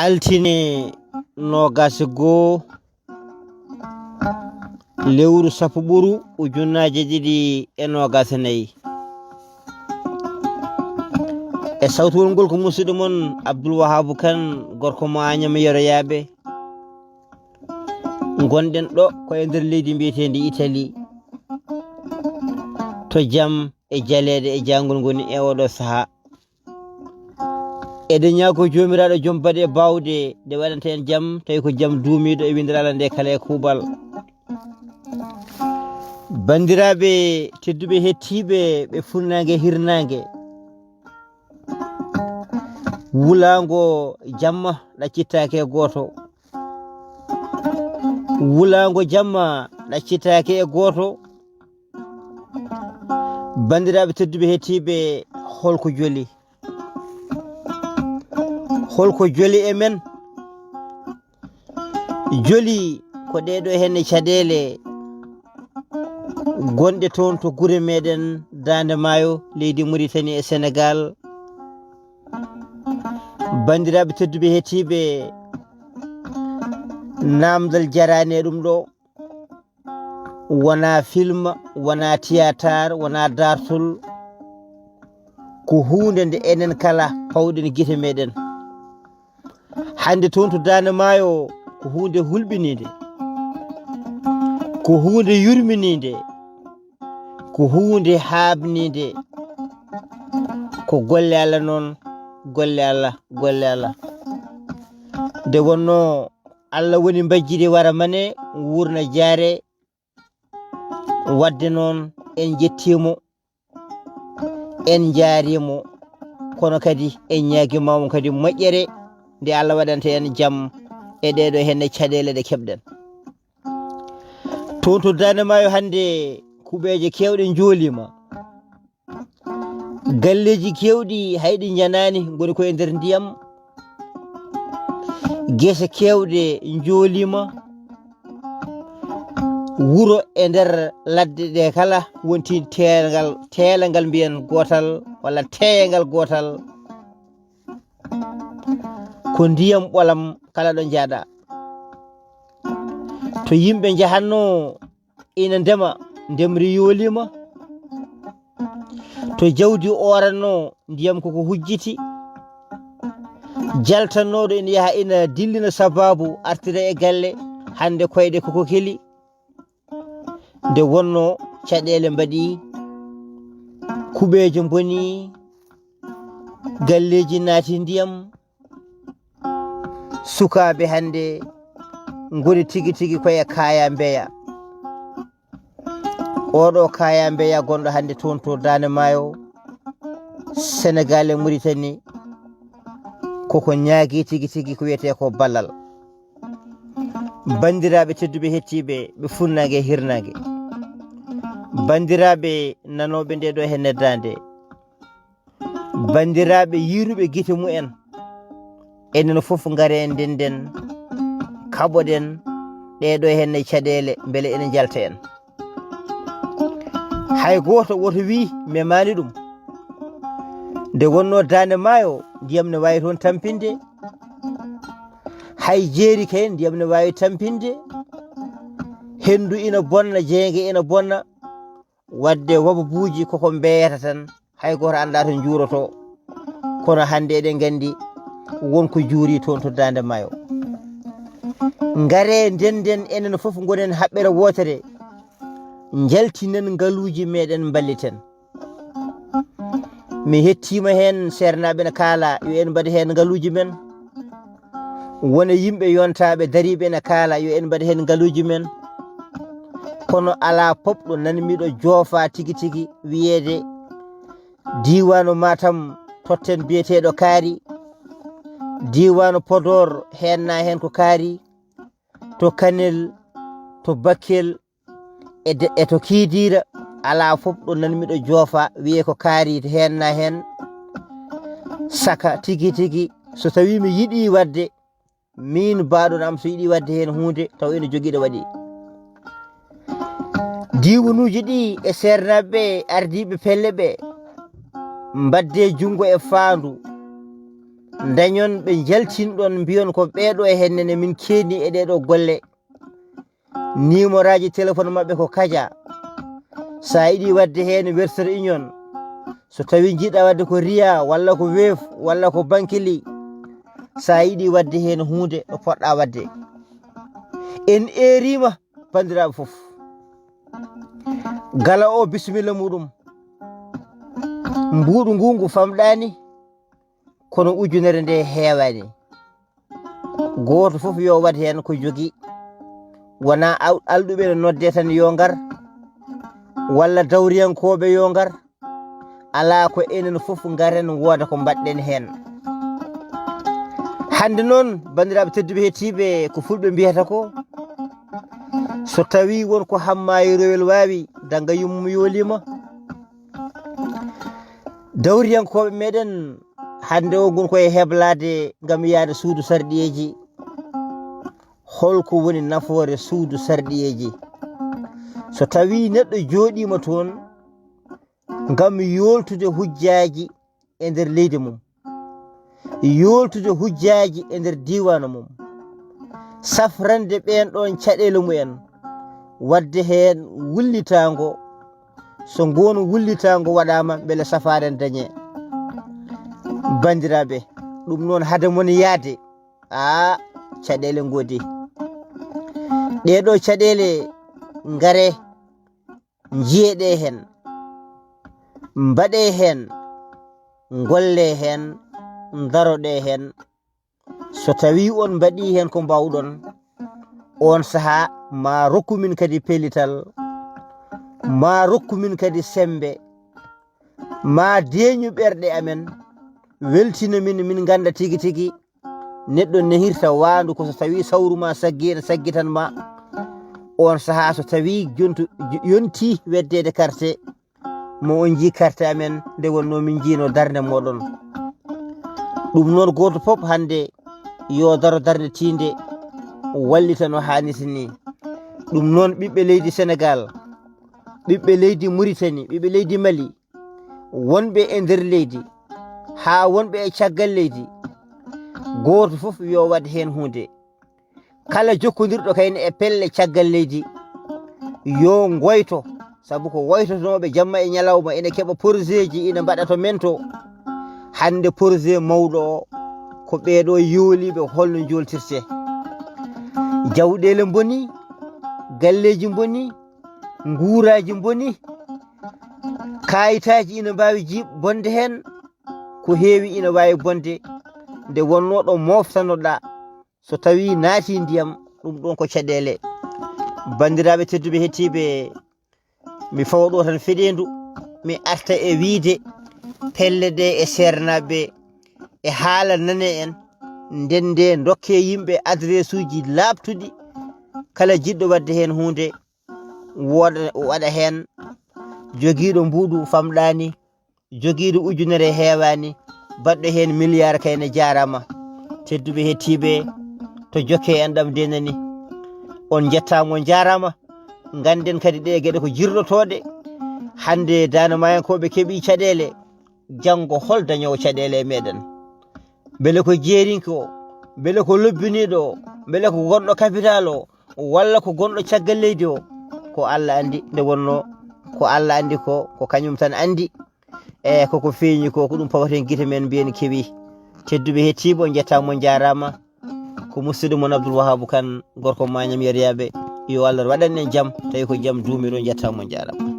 altine nogas goo lewru sappo ɓuru ujunnaje ɗiɗi e nogas nayyi e sawtugol ngol ko musidɗo mon Abdoul Wahabou Kane gorko mo Agname yoroyaɓe gonɗen ɗo ko e nder leydi mbiyetendi Italie to jaam e jaleɗe e jangol goni e oɗo saaha eɗen ñaago jomiraɗo joom baɗe bawde nde waɗanta en jaam tawi ko jaam duumiɗo e windir Allah nde kala e kuuɓal. Bandiraɓe tedduɓe hettiɓe ɓe funnague hirnague wulago jamma ɗaccittake e goto, wulago jamma ɗaccittake e goto. Bandiraɓe tedduɓe hettiɓe holko joli, holko joli e men? Joli ko ɗeɗo henne caɗele gonɗe toon to gure meɗen daande maayo leydi Mauritanie e Sénégal. Bandiraɓe tedduɓe hettiɓe namdal jarane ɗum ɗo wona film, wona théâtre, wona dartol, ko hunde nde enen kala pawɗen guite meɗen. Hande toon to daande maayo ko hunde hulɓinide, ko hunde yurminide, ko hunde habnide, ko golle Allah noon, golle Allah, golle Allah. Nde wonno Allah woni mbajjide wara mane wurna jaare, wadde noon en jettimo, en jaarimo, kono kadi en ñaaguimamo kadi moƴƴere nde Allah waɗanta en jaam e ɗeɗo henne caɗele ɗe keɓɗen. Toon to daande maayo hande kuɓeje kewɗe joolima, galleji kewɗi hayɗi janani goni koye nder ndiyam, guese kewɗe joolima, wuro e nder ladde ɗe kala wonti teelagal mbiyen gotal walla teegal gotal, ko ndiyam ɓolam kala ɗo jaaɗa. To yimɓe jahanno ina ndema, ndemri yoolima, to jawdi oranno ndiyam koko hujjiti, jaltannoɗo ina yaha ina dillina sababu artira e galle hande koyɗe koko keli. Nde wonno caɗele mbaɗi, kuɓeje boni, galleji naati ndiyam, sukaɓe hande goni tigi tigi koye kaya mbeya. Oɗo kaya mbeya gonɗo hande toon to daande maayo Sénégal e Mauritanie koko ñaagui tigi tigi ko wiyete ko ballal. Bandiraɓe tedduɓe hettiɓe ɓe funnague e hirnague, bandiraɓe nanoɓe nde ɗo henne daande, bandiraɓe yiruɓe guite mumen, enen foof gaare en ndenden kaɓoɗen ɗeɗo henne caɗele beele ene jalta en. Hay goto woto wi memani ɗum. Nde wonno daande maayo ndiyam ne wawi toon tampinde, hay jeeri kayen ndiyam ne wawi tampinde, hendu ina bonna, jeege ina bonna, wadde wababuji koko mbeyata tan hay goto anda to juuroto. Kono hande eɗen gandi wonko juuri toon to daande maayo. Ngare ndenden enen foof gonen haɓɓere wotere, jaltinen ngaluji meɗen balliten. Mi hettima hen sernaɓe ne kaala yo en mbaɗi hen ngaluji men, wona yimɓe yontaɓe dariɓe ne kaala yo en mbaɗi hen ngaluji men, kono ala popɗo nanmiɗo joofa tigi tigi wiyede diwanu Matam totten biyeteɗo kaari, diwanu Podor henna hen ko kaari, to Kanel, to Bakel e to Kidira ala fof ɗo nanmiɗo joofa wiye ko kaari henna hen. Saka tigi tigi so tawi mi yiɗi wadde, min baɗon am so yiɗi wadde hen hunde taw ene joguiɗo waɗi. Diwanuji ɗi e sernaɓe ardiɓe pelle ɓe mbadde jungo e faandu dañon ɓe jaltinɗon mbiyon ko ɓeeɗo e hennene min keeni e ɗeɗo golle. Numéroji téléphone maɓɓe ko kaja. Sa yiɗi wadde hen Western Union, so tawi jiɗɗa wadde ko Ria walla ko Wave walla ko Bankili, sa yiɗi wadde hen hunde ɗo poɗɗa wadde. En erima bandiraɓe fof. Gala o bisimilla muɗum. Mbuɗu ngu ngu famɗani kono ujunere nde heewani. Goto fof yo wad hen ko jogi. Wona alɗuɓe no nodde tan yo ngar walla dawriyankoɓe yo ngar. Ala ko enen fof ngaren woda ko mbaɗɗen hen. Hande noon bandiraɓe tedduɓe hettiɓe ko fulɓe mbiyata ko, so tawi wonko hammayi rewel wawi danga yummum yolima. Dawriyankoɓe meɗen hande o gon koye heblade gam yaade suudu sarɗiyeji. Holko woni nafoore suudu sarɗiyeji? So tawi neɗɗo joɗima toon gam yoltude hujjaji e nder leydi mum, yoltude hujjaji e nder diwana mum, safrande ɓen ɗon caɗele mumen, wadde hen wullitago. So ngon wullitago waɗama beele safaren dañe. Bandiraɓe, ɗum noon hade mon yaade caɗele godi. Ɗeɗo caɗele ngare jiyeɗe hen, mbaɗe hen, golle hen, daroɗe hen. So tawi on mbaɗi hen ko mbawɗon, on saha ma rokkumin kadi pellital, ma rokkumin kadi sembe, ma deeñu ɓerɗe amen, weltina min ganda tigi tigi neɗɗo nehirta wandu ko so tawi sawru ma saggi ene saggitan ma. On saha so tawi yonti weddede carte mo on ji carte amen nde wonno min jino darde moɗon. Ɗum noon goto fof hande yo daro darde tinde wallita no hanniti ni. Ɗum noon ɓiɓɓe leydi Sénégal, ɓiɓɓe leydi Mauritanie, ɓiɓɓe leydi Mali, wonɓe e nder leydi ha wonɓe e caggal leydi, goto fof yo wad hen hunde. Kala jokkodirɗo kayne e pelle caggal leydi yo goyto, saabu ko woytotonoɓe jamma e ñalawma ene keɓa projet ji ina mbaɗa to mento. Hande projet mawɗo o ko ɓeɗo yooliɓe holno joltirte. Jawɗele boni, galleji boni, guuraji boni, kayitaji ina mbawi bonde hen, ko heewi ina wawi bonde. Nde wonno ɗo moftanoɗa so tawi naati ndiyam, ɗum ɗon ko caɗele. Bandiraɓe tedduɓe hettiɓe, mi fawɗo tan feɗendu mi arta e wiide pelle ɗe e sernaɓe e haala nane en nden nde dokke yimɓe adresse uji labtuɗi. Kala jiɗɗo wadde hen hunde waɗa hen. Jogiiɗo mbuɗu famɗani, jogiiɗo ujunere heewani, baɗɗo hen milliard kayne jarama. Tedduɓe hettiɓe, to jokke en ɗam denani, on jettamo jarama. Ganden kadi ɗe gueɗe ko jirɗotoɗe. Hande daande maayankoɓe keeɓi caɗele, janggo hol dañowo caɗele e meɗen? Beele ko jeerinki o, beele ko lobbiniɗo o, beele ko gonɗo capital o, walla ko gonɗo caggal leydi o? Ko Allah andi. Nde wonno ko Allah andi ko kañum tan andi. E koko feeñi ko ɗum pawaten guite men mbiyen keewi. Tedduɓe hettiɓe, on jettamo jarama. Ko musidɗo mon Abdoul Wahabou Kane, gorko Magnam Yeriyaɓe. Yo Allah waɗan en jaam, tawi ko jaam duumiɗo, jettamo jarama.